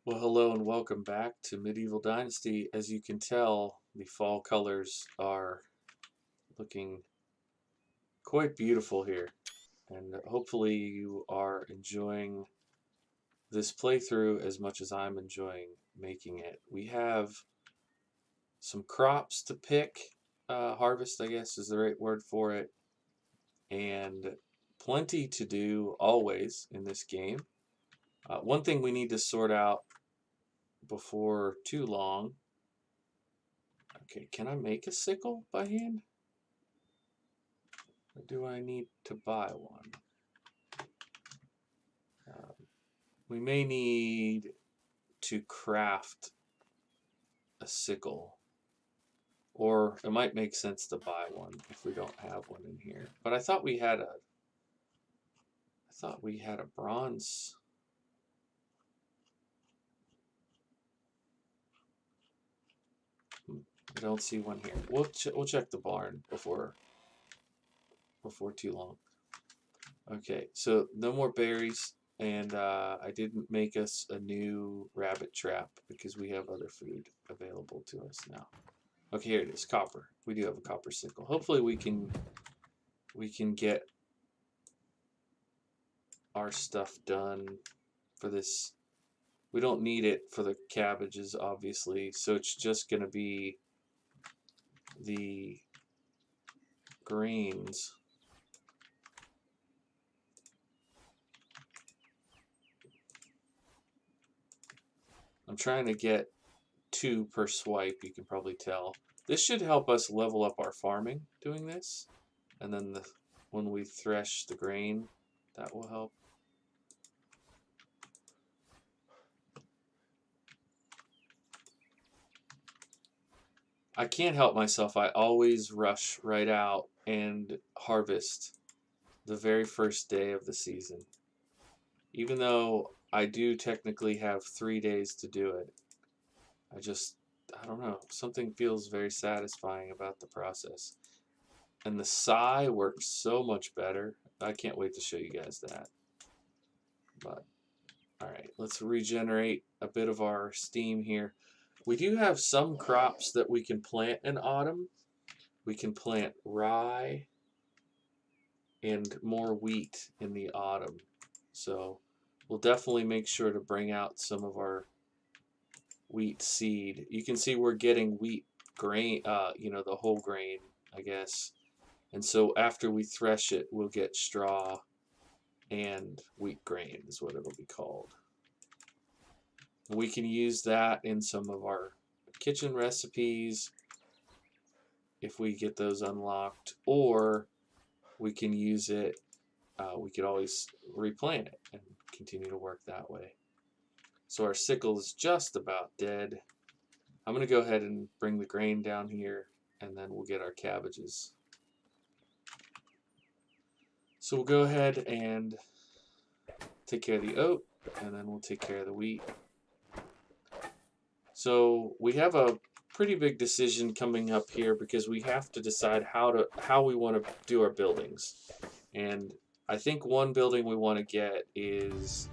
Well, hello and welcome back to Medieval Dynasty. As you can tell, the fall colors are looking quite beautiful here, and hopefully you are enjoying this playthrough as much as I'm enjoying making it. We have some crops to pick, harvest, I guess is the right word for it, and plenty to do always in this game. One thing we need to sort out before too long. Okay, can I make a sickle by hand? Or do I need to buy one? Um, we may need to craft a sickle. Or it might make sense to buy one if we don't have one in here. But I thought we had a bronze. I don't see one here. We'll check the barn before too long. Okay, so no more berries, and I didn't make us a new rabbit trap because we have other food available to us now. Okay, here it is, copper. We do have a copper sickle. Hopefully we can get our stuff done for this. We don't need it for the cabbages, obviously, so it's just going to be the grains. I'm trying to get 2 per swipe, you can probably tell. This should help us level up our farming doing this. And then when we thresh the grain, that will help. I can't help myself. I always rush right out and harvest the very first day of the season. Even though I do technically have 3 days to do it. I don't know, something feels very satisfying about the process. And the sigh works so much better. I can't wait to show you guys that. But, alright, let's regenerate a bit of our steam here. We do have some crops that we can plant in autumn. We can plant rye and more wheat in the autumn. So we'll definitely make sure to bring out some of our wheat seed. You can see we're getting wheat grain, the whole grain, I guess. And so after we thresh it, we'll get straw and wheat grain is what it'll be called. We can use that in some of our kitchen recipes if we get those unlocked, or we can use it, we could always replant it and continue to work that way. So our sickle is just about dead. I'm going to go ahead and bring the grain down here, and then we'll get our cabbages. So we'll go ahead and take care of the oat, and then we'll take care of the wheat. So we have a pretty big decision coming up here because we have to decide how we want to do our buildings. And I think one building we want to get is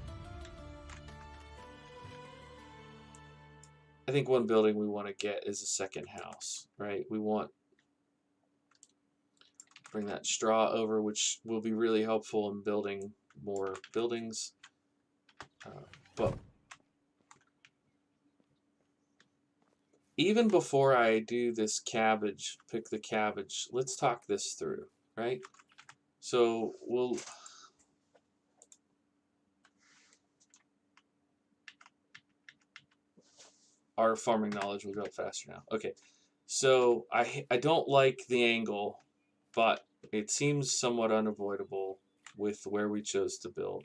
a second house, right? We want to bring that straw over, which will be really helpful in building more buildings. But even before I do this pick the cabbage, let's talk this through, right? So our farming knowledge will go up faster now. Okay, so I don't like the angle, but it seems somewhat unavoidable with where we chose to build.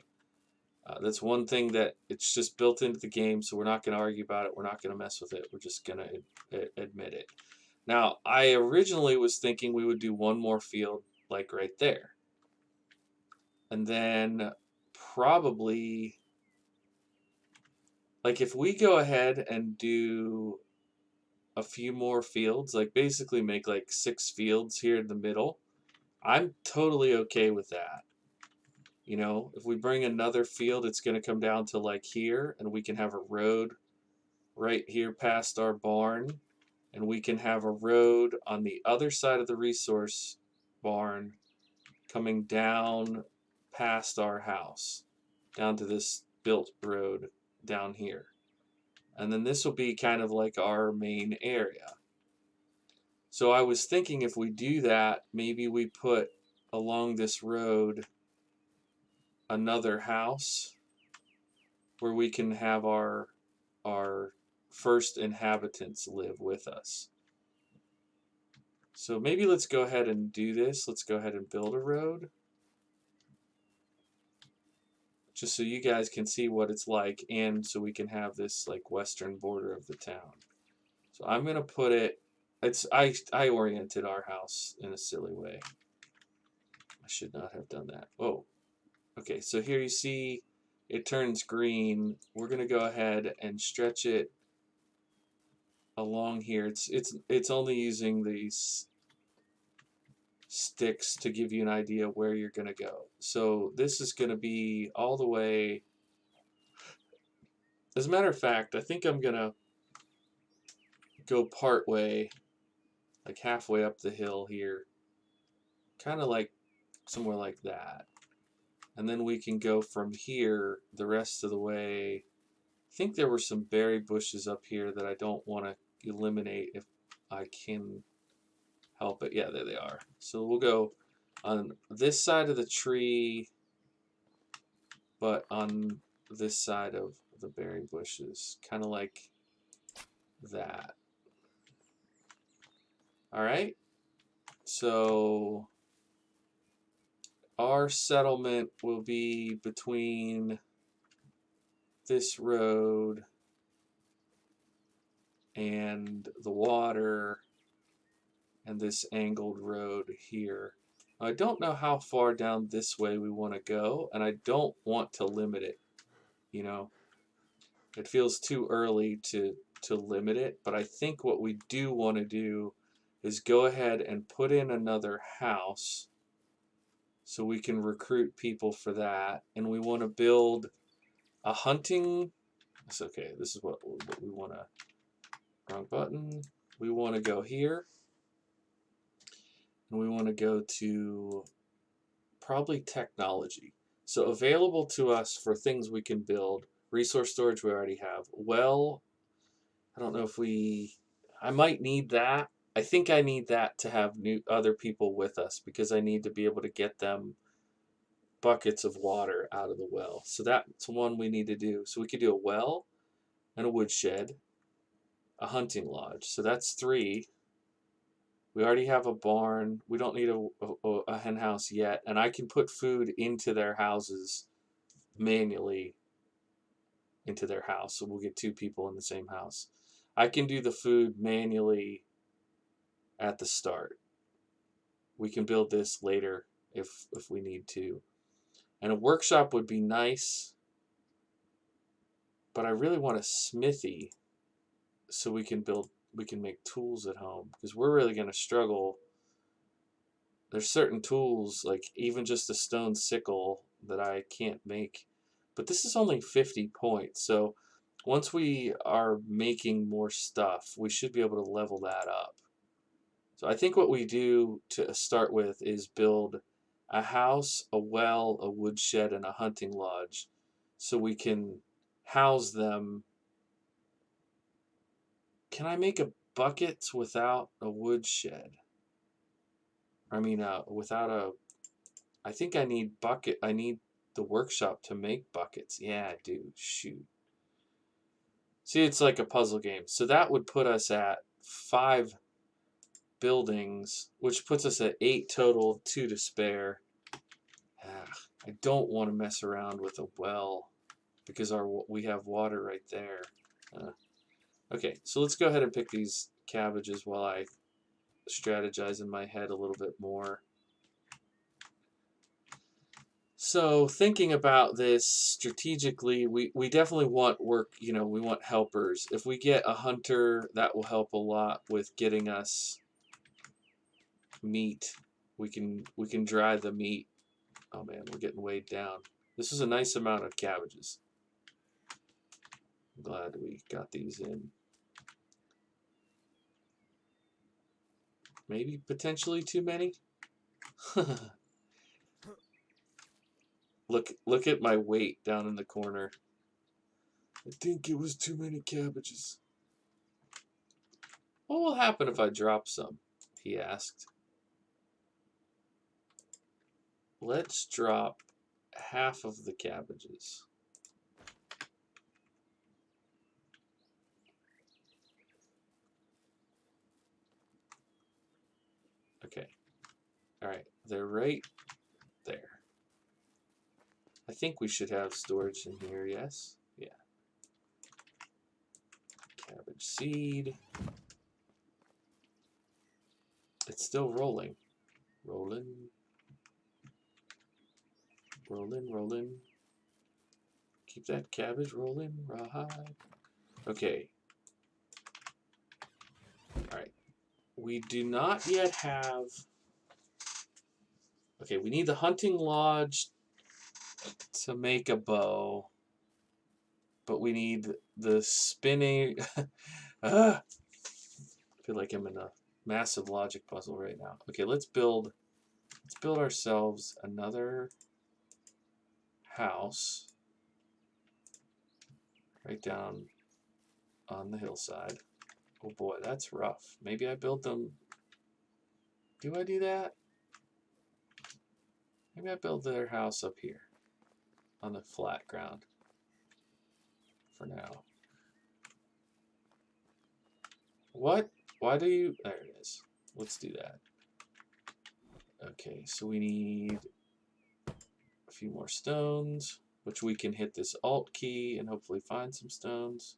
That's one thing that it's just built into the game, so we're not going to argue about it. We're not going to mess with it. We're just going to admit it. Now, I originally was thinking we would do one more field, like right there. And then probably, like if we go ahead and do a few more fields, like basically make like 6 fields here in the middle, I'm totally okay with that. You know, if we bring another field, it's going to come down to like here, and we can have a road right here past our barn, and we can have a road on the other side of the resource barn coming down past our house, down to this built road down here. And then this will be kind of like our main area. So I was thinking if we do that, maybe we put along this road another house where we can have our first inhabitants live with us. So maybe let's go ahead and do this. Let's go ahead and build a road, just so you guys can see what it's like, and so we can have this like western border of the town. So I'm gonna put it. I oriented our house in a silly way. I should not have done that. Oh, okay. So here you see it turns green. We're gonna go ahead and stretch it along here. It's only using these sticks to give you an idea where you're gonna go. So this is gonna be all the way. As a matter of fact, I think I'm gonna go part way, like halfway up the hill here, kind of like somewhere like that. And then we can go from here the rest of the way. I think there were some berry bushes up here that I don't want to eliminate if I can help it. Yeah, there they are. So we'll go on this side of the tree, but on this side of the berry bushes, kind of like that. All right. So our settlement will be between this road and the water and this angled road here. I don't know how far down this way we want to go, and I don't want to limit it. You know, it feels too early to limit it, but I think what we do want to do is go ahead and put in another house so we can recruit people for that, and we want to build a hunting. It's okay. This is what we want to. Wrong button. We want to go here, and we want to go to probably technology. So available to us for things we can build. Resource storage we already have. Well, I don't know if I might need that. I think I need that to have new other people with us because I need to be able to get them buckets of water out of the well. So that's one we need to do. So we could do a well and a woodshed, a hunting lodge. So that's 3. We already have a barn. We don't need a hen house yet. And I can put food into their houses manually into their house. So we'll get 2 people in the same house. I can do the food manually at the start. We can build this later if we need to. And a workshop would be nice, but I really want a smithy so we can make tools at home because we're really going to struggle. There's certain tools, like even just a stone sickle, that I can't make. But this is only 50 points, so once we are making more stuff, we should be able to level that up. So I think what we do to start with is build a house, a well, a woodshed, and a hunting lodge so we can house them. Can I make a buckets without a woodshed? I mean, without a. I think I need bucket. I need the workshop to make buckets. Yeah, I do. Shoot. See, it's like a puzzle game. So that would put us at 5 buildings, which puts us at 8 total, 2 to spare. I don't want to mess around with a well because we have water right there. Okay, so let's go ahead and pick these cabbages while I strategize in my head a little bit more. So thinking about this strategically, we definitely want work, we want helpers. If we get a hunter, that will help a lot with getting us meat. We can dry the meat. Oh man, we're getting weighed down. This is a nice amount of cabbages. I'm glad we got these in. Maybe potentially too many. Look at my weight down in the corner. I think it was too many cabbages. What will happen if I drop some? He asked. Let's drop half of the cabbages. Okay. Alright, they're right there. I think we should have storage in here, yes? Yeah. Cabbage seed. It's still rolling. Rolling. Rolling, rolling. Keep that cabbage rolling, rawhide. Okay. Alright. We do not yet have... Okay, we need the hunting lodge to make a bow. But we need the spinning... I feel like I'm in a massive logic puzzle right now. Okay, let's build ourselves another house right down on the hillside. Oh boy, that's rough. Maybe I build them... Do I do that? Maybe I build their house up here on the flat ground for now. What? Why do you... There it is. Let's do that. Okay, so we need a few more stones, which we can hit this Alt key and hopefully find some stones.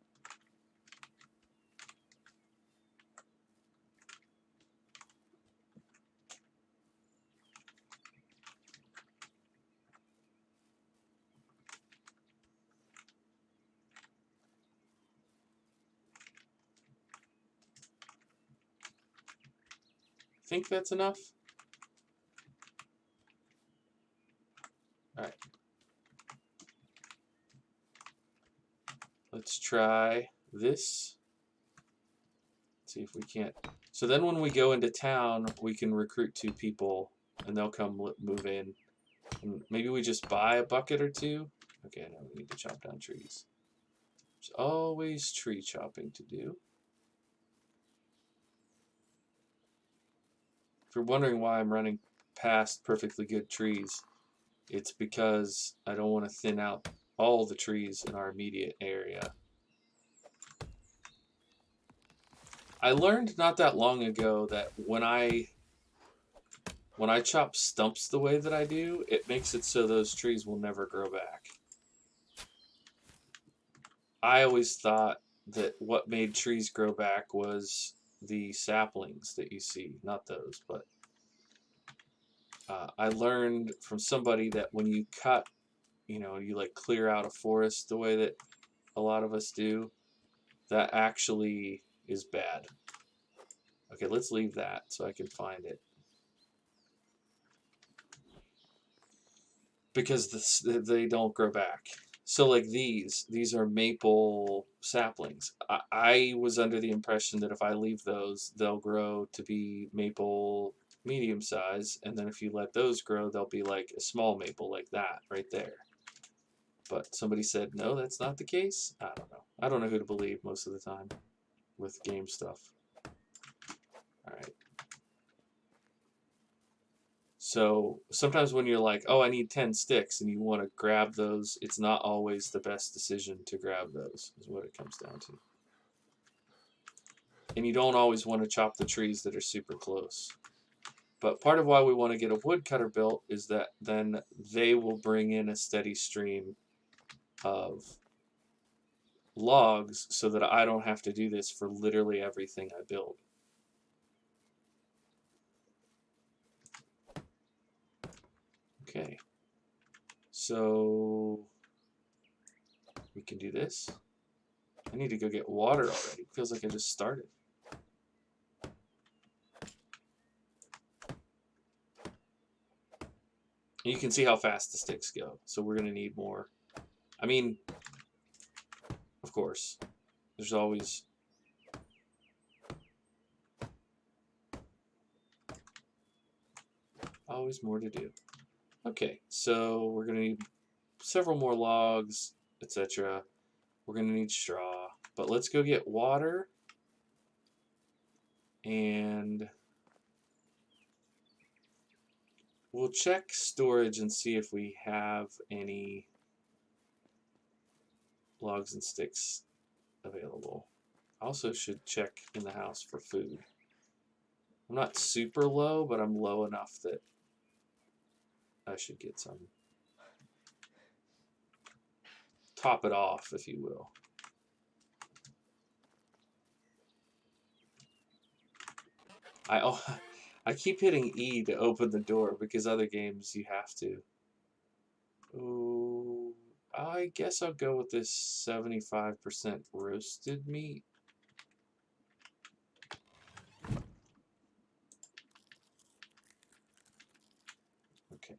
Think that's enough? Alright. Let's try this. See if we can't. So then when we go into town, we can recruit 2 people and they'll come move in. And maybe we just buy a bucket or 2. Okay, no, we need to chop down trees. There's always tree chopping to do. If you're wondering why I'm running past perfectly good trees, it's because I don't want to thin out all the trees in our immediate area. I learned not that long ago that when I chop stumps the way that I do, it makes it so those trees will never grow back. I always thought that what made trees grow back was the saplings that you see, not those, but I learned from somebody that when you cut, you like clear out a forest the way that a lot of us do, that actually is bad. Okay, let's leave that so I can find it. Because they don't grow back. So like these are maple saplings. I was under the impression that if I leave those, they'll grow to be maple medium size, and then if you let those grow, they'll be like a small maple like that right there. But somebody said, no, that's not the case. I don't know. I don't know who to believe most of the time with game stuff. All right. So sometimes when you're like, oh, I need 10 sticks and you want to grab those, it's not always the best decision to grab those, is what it comes down to. And you don't always want to chop the trees that are super close. But part of why we want to get a woodcutter built is that then they will bring in a steady stream of logs so that I don't have to do this for literally everything I build. Okay, so we can do this. I need to go get water already. It feels like I just started. You can see how fast the sticks go, so we're going to need more. I mean, course. There's always more to do. Okay, so we're going to need several more logs, etc. We're going to need straw. But let's go get water. And we'll check storage and see if we have any logs and sticks available. I also should check in the house for food. I'm not super low, but I'm low enough that I should get some. Top it off, if you will. I keep hitting E to open the door because other games you have to. Ooh, I guess I'll go with this 75% roasted meat. Okay.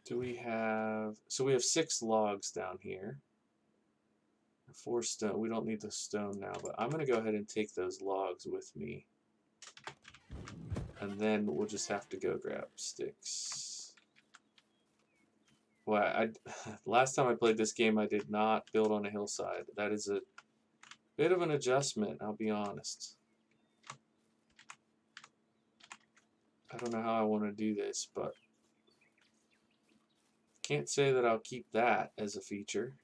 Do we have... So we have 6 logs down here. 4 stone. We don't need the stone now, but I'm going to go ahead and take those logs with me. And then we'll just have to go grab sticks. Well, last time I played this game, I did not build on a hillside. That is a bit of an adjustment, I'll be honest. I don't know how I want to do this, but can't say that I'll keep that as a feature.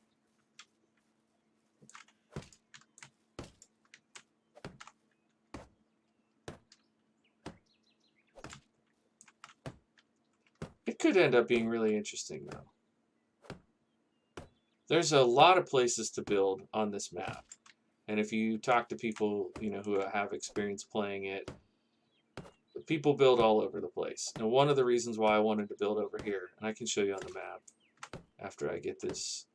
It could end up being really interesting, though. There's a lot of places to build on this map. And if you talk to people, who have experience playing it, people build all over the place. And one of the reasons why I wanted to build over here, and I can show you on the map after I get this.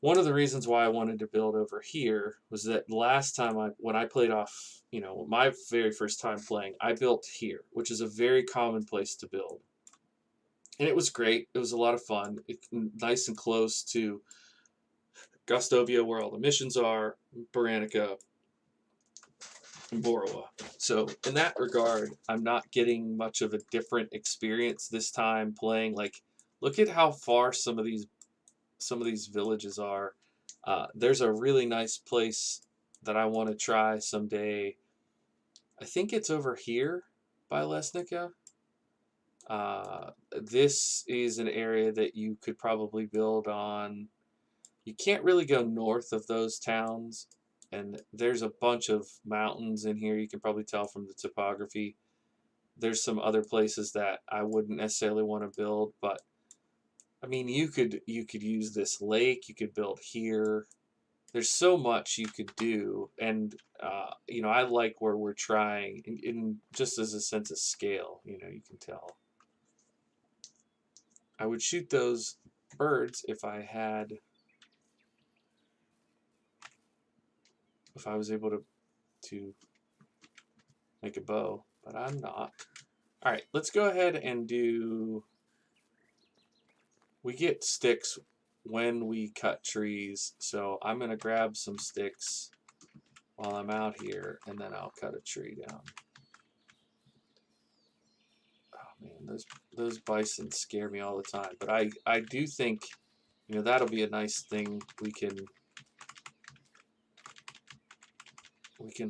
One of the reasons why I wanted to build over here was that last time when I played off, my very first time playing, I built here, which is a very common place to build. And it was great. It was a lot of fun. Nice and close to Gustovia, where all the missions are, Baranica, and Borowa. So in that regard, I'm not getting much of a different experience this time playing. Like, look at how far some of these villages are. There's a really nice place that I want to try someday. I think it's over here by Lesnica. This is an area that you could probably build on. You can't really go north of those towns, and there's a bunch of mountains in here. You can probably tell from the topography. There's some other places that I wouldn't necessarily want to build, but I mean, you could use this lake. You could build here. There's so much you could do, and I like where we're trying, in just as a sense of scale. You can tell. I would shoot those birds if I was able to make a bow, but I'm not. All right, let's go ahead and do. We get sticks when we cut trees, so I'm going to grab some sticks while I'm out here, and then I'll cut a tree down. Oh man, those bison scare me all the time, but I do think, that'll be a nice thing. We can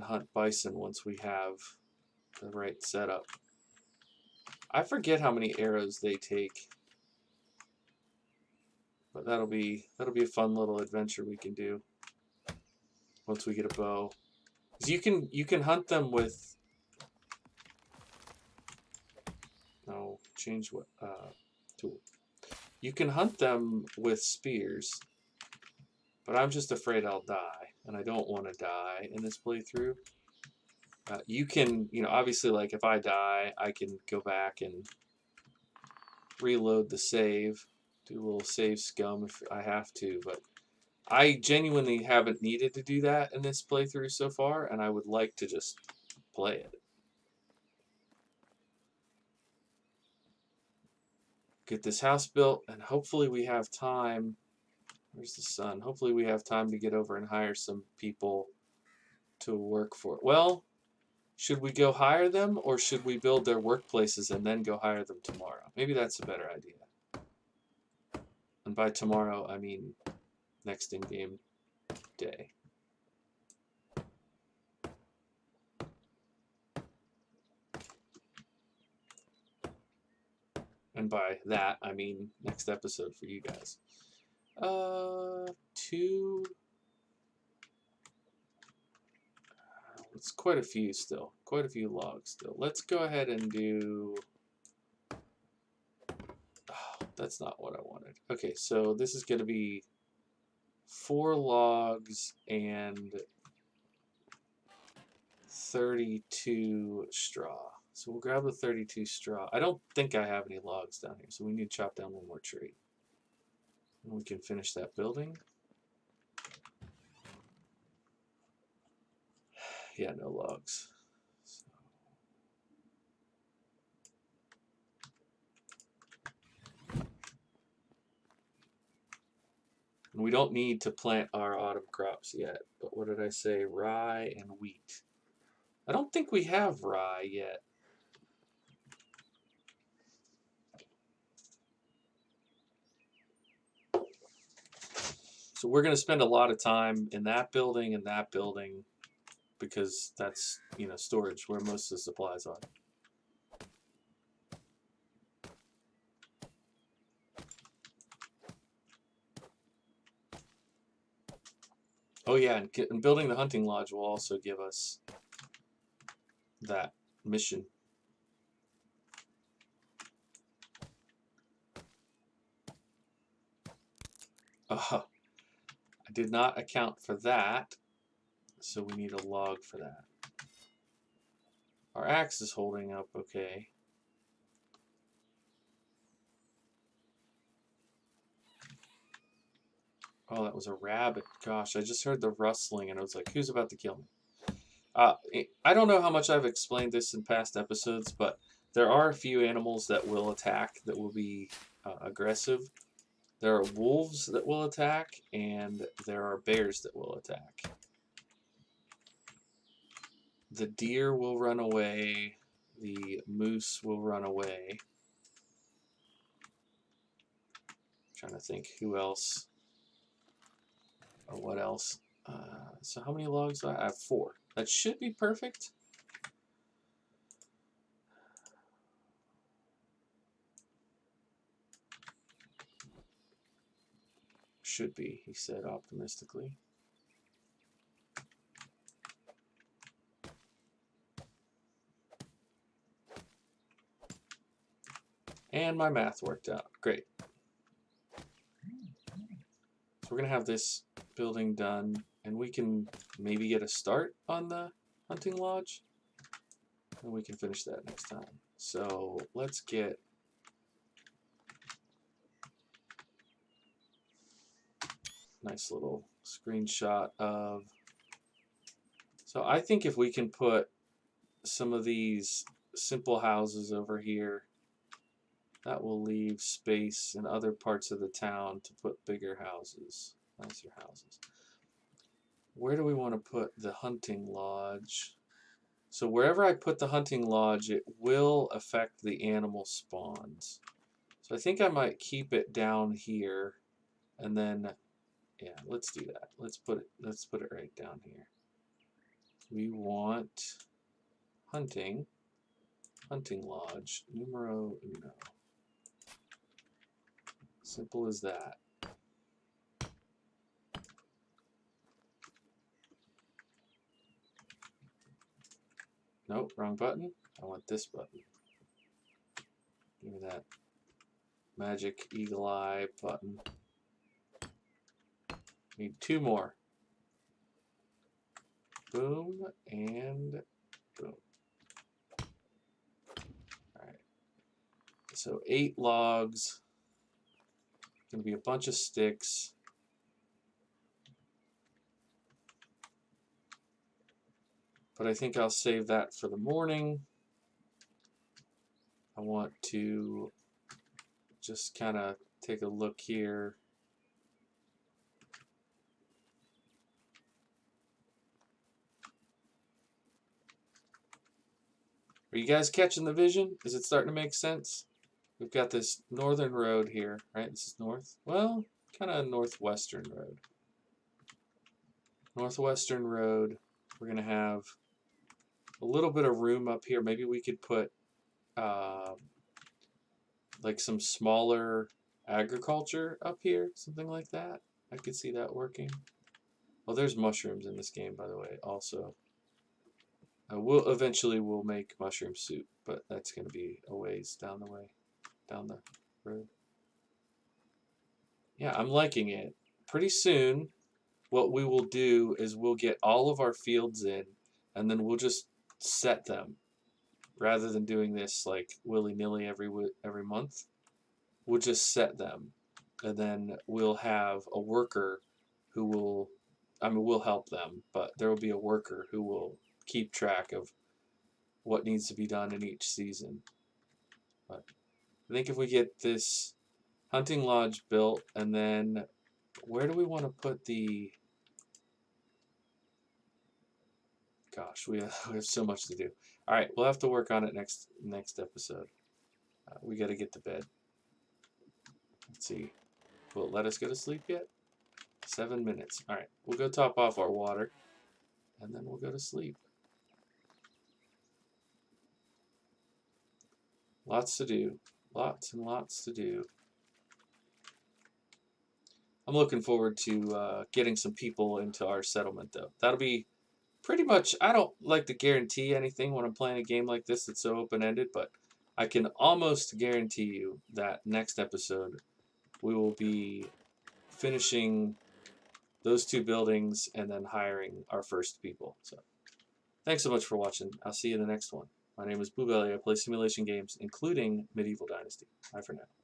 hunt bison once we have the right setup. I forget how many arrows they take. But that'll be a fun little adventure we can do once we get a bow. 'Cause you can hunt them with change what tool. You can hunt them with spears, but I'm just afraid I'll die, and I don't want to die in this playthrough. You can, obviously, like if I die, I can go back and reload the save. Do a little save scum if I have to, but I genuinely haven't needed to do that in this playthrough so far, and I would like to just play it. get this house built, and hopefully we have time. Where's the sun? Hopefully we have time to get over and hire some people to work for it. Well, should we go hire them, or should we build their workplaces and then go hire them tomorrow? Maybe that's a better idea. And by tomorrow, I mean next in-game day. And by that, I mean next episode for you guys. It's quite a few still. Quite a few logs still. Let's go ahead and do... Oh, that's not what I wanted. Okay, so this is going to be 4 logs and 32 straw. So we'll grab the 32 straw. I don't think I have any logs down here, so we need to chop down one more tree. And we can finish that building. Yeah, no logs. So. And we don't need to plant our autumn crops yet. But what did I say? Rye and wheat. I don't think we have rye yet. So we're going to spend a lot of time in that building and that building, because that's, you know, storage where most of the supplies are. Oh yeah, and building the hunting lodge will also give us that mission. I did not account for that, so we need a log for that. Our axe is holding up okay. Oh, that was a rabbit. Gosh, I just heard the rustling and I was like, who's about to kill me? I don't know how much I've explained this in past episodes, but there are a few animals that will attack, that will be aggressive. There are wolves that will attack, and there are bears that will attack. The deer will run away. The moose will run away. I'm trying to think who else or what else. So how many logs do I have? 4. That should be perfect. Should be, he said optimistically. And my math worked out. Great. So we're going to have this building done, and we can maybe get a start on the hunting lodge, and we can finish that next time. So let's get nice little screenshot of... So I think if we can put some of these simple houses over here, that will leave space in other parts of the town to put bigger houses, nicer houses. Where do we want to put the hunting lodge? So wherever I put the hunting lodge, it will affect the animal spawns. So I think I might keep it down here, and then, yeah, let's do that. Let's put it right down here. We want hunting lodge, numero uno. Simple as that. Nope, wrong button. I want this button. Give me that magic eagle eye button. Need 2 more. Boom and boom. Alright. So 8 logs. Gonna be a bunch of sticks. But I think I'll save that for the morning. I want to just kind of take a look here. Are you guys catching the vision? Is it starting to make sense? We've got this northern road here, right? This is north. Well, kind of northwestern road. Northwestern road. We're going to have a little bit of room up here. Maybe we could put like some smaller agriculture up here, something like that. I could see that working. Well, there's mushrooms in this game, by the way, also. We'll make mushroom soup, but that's going to be a ways down the road. Yeah, I'm liking it. Pretty soon, what we will do is we'll get all of our fields in, and then we'll just set them, rather than doing this like willy-nilly every month. We'll just set them, and then we'll have a worker who will, I mean, we'll help them, but there will be a worker who will keep track of what needs to be done in each season. But I think if we get this hunting lodge built, and then where do we want to put the... Gosh, we have so much to do. All right, we'll have to work on it next episode. We got to get to bed. Let's see. Will it let us go to sleep yet? 7 minutes. All right, we'll go top off our water, and then we'll go to sleep. Lots to do. Lots and lots to do. I'm looking forward to getting some people into our settlement, though. That'll be pretty much... I don't like to guarantee anything when I'm playing a game like this that's so open-ended, but I can almost guarantee you that next episode we will be finishing those 2 buildings and then hiring our first people. So thanks so much for watching. I'll see you in the next one. My name is Boo Belly. I play simulation games, including Medieval Dynasty. Bye for now.